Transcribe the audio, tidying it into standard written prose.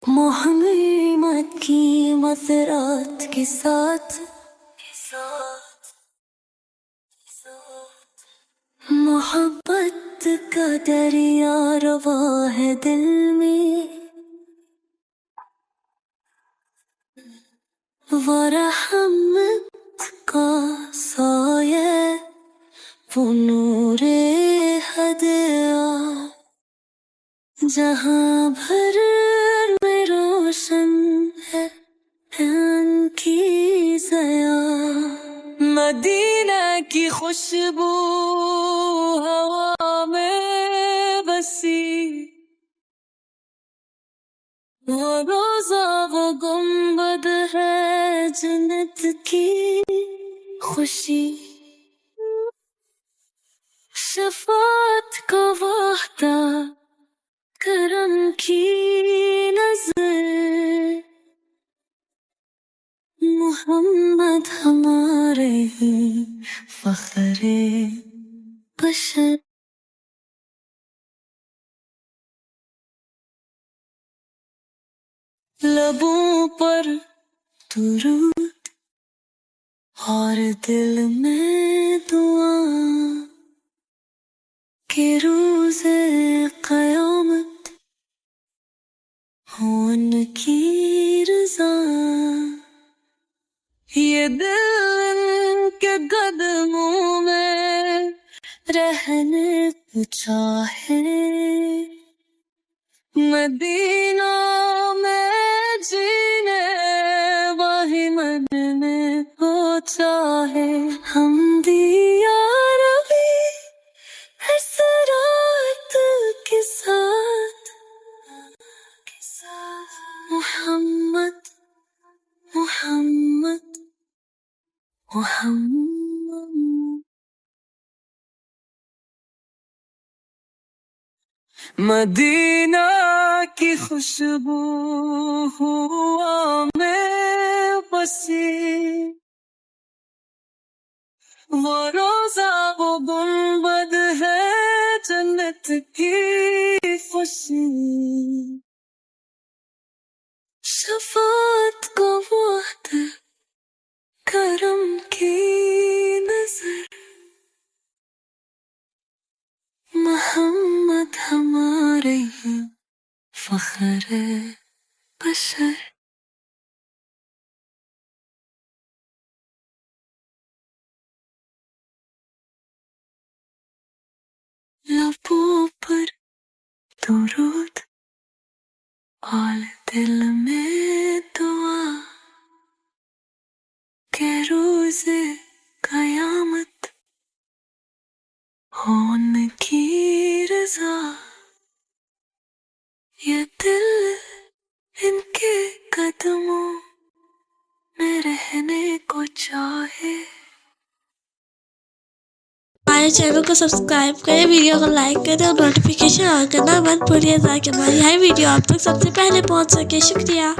मोहम्मद की मसरात के साथ मोहब्बत का दरिया रवा है दिल में। वो रहमत का साया वो नूरे हदिया जहाँ भर में रोशन है उनकी ज़या। मदीना की खुशबू हवा में बसी, वो रोज़ा वो गुंबद है जन्नत की खुशी। शफात का वादा करम की नजर, मोहम्मद हमारे फख्रे बशर। लबों पर दुरूद और दिल में दुआ के रोज़े क़यामत हो उनकी रज़ा। ये दिल के कदमों में रहने को चाहे, मदीना में जीने वही मन में हो चाहे। हम दिया रवि हसरात के साथ मोहम्मद मोहम्मद मोहम्मद। मदीना की खुशबू हुआ में बसी, वो रोज़ा वो गुंबद है जन्नत की खुशी। शफात को वादा करम की नजर, मोहम्मद हमारे फख्रे बशर। लबों पर दुरूद और दिल में दुआ के रोज़े क़यामत हो उनकी रज़ा। ये दिल इनके कदमों में रहने को चाहे। हमारे चैनल को सब्सक्राइब करें, वीडियो को लाइक करें और नोटिफिकेशन ऑन करना मत भूलिए ताकि हमारी हर वीडियो आप तक सबसे पहले पहुंच सके। शुक्रिया।